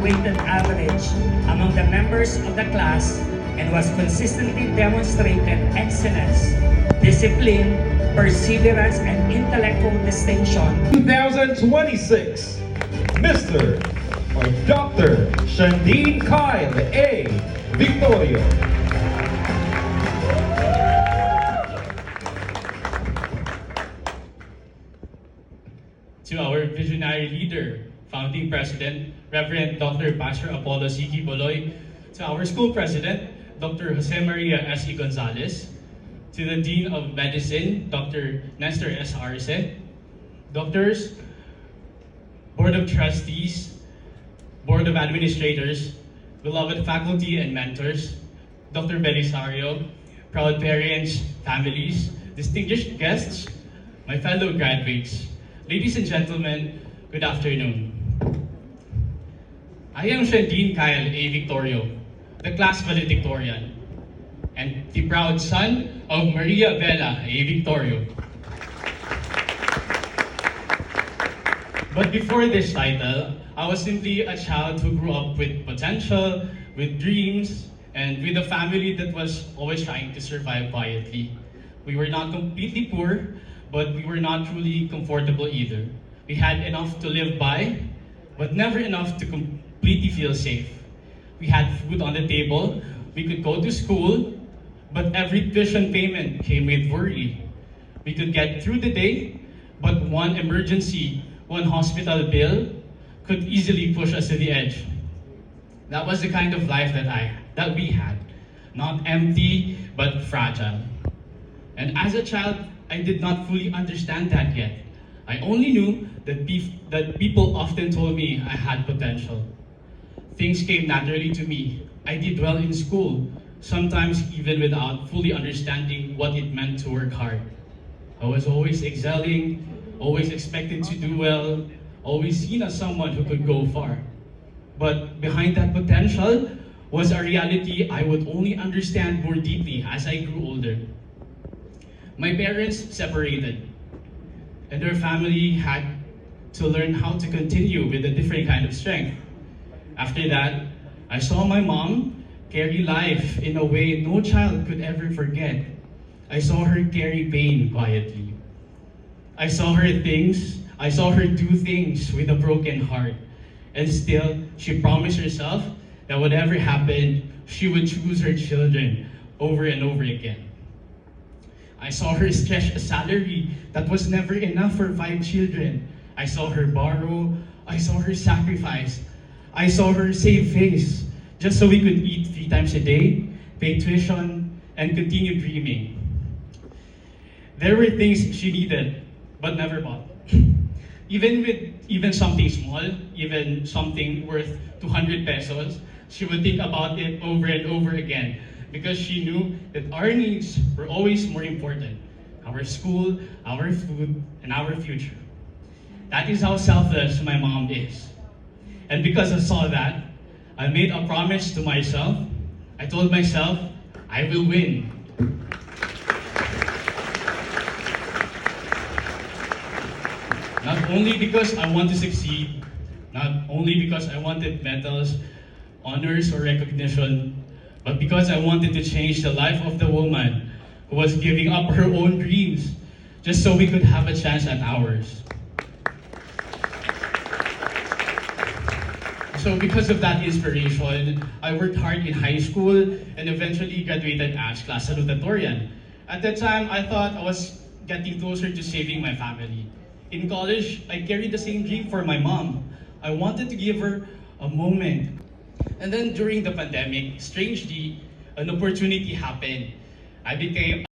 weighted average among the members of the class and was consistently demonstrated excellence, discipline, perseverance, and intellectual distinction. 2026, Mr. or Dr. Shandine Kyle A. Victorio. To our visionary leader, founding president, Reverend Dr. Pastor Apollo C.G. Boloy, to our school president, Dr. Jose Maria S.E. Gonzalez, to the Dean of Medicine, Dr. Nestor S. Arce, doctors, Board of Trustees, Board of Administrators, beloved faculty and mentors, Dr. Belisario, proud parents, families, distinguished guests, my fellow graduates, ladies and gentlemen, good afternoon. I am Shandine Kyle A. Victorio, the class valedictorian, and the proud son of Maria Bella A. Victorio. But before this title, I was simply a child who grew up with potential, with dreams, and with a family that was always trying to survive quietly. We were not completely poor, but we were not truly comfortable either. We had enough to live by, but never enough to completely feel safe. We had food on the table, we could go to school, but every tuition payment came with worry. We could get through the day, but one emergency, one hospital bill could easily push us to the edge. That was the kind of life that we had. Not empty, but fragile. And as a child, I did not fully understand that yet. I only knew that people often told me I had potential. Things came naturally to me. I did well in school, sometimes even without fully understanding what it meant to work hard. I was always excelling, always expected to do well, always seen as someone who could go far. But behind that potential was a reality I would only understand more deeply as I grew older. My parents separated, and their family had to learn how to continue with a different kind of strength. After that, I saw my mom carry life in a way no child could ever forget. I saw her carry pain quietly. I saw her do things with a broken heart. And still, she promised herself that whatever happened, she would choose her children over and over again. I saw her stretch a salary that was never enough for 5 children. I saw her borrow. I saw her sacrifice. I saw her save face just so we could eat 3 times a day, pay tuition, and continue dreaming. There were things she needed, but never bought. Even something small, even something worth 200 pesos, she would think about it over and over again because she knew that our needs were always more important. Our school, our food, and our future. That is how selfless my mom is. And because I saw that, I made a promise to myself. I told myself, I will win. Not only because I want to succeed, not only because I wanted medals, honors, or recognition, but because I wanted to change the life of the woman who was giving up her own dreams just so we could have a chance at ours. So because of that inspiration, I worked hard in high school and eventually graduated as class salutatorian. At that time, I thought I was getting closer to saving my family. In college, I carried the same dream for my mom. I wanted to give her a moment. And then during the pandemic, strangely, an opportunity happened. I became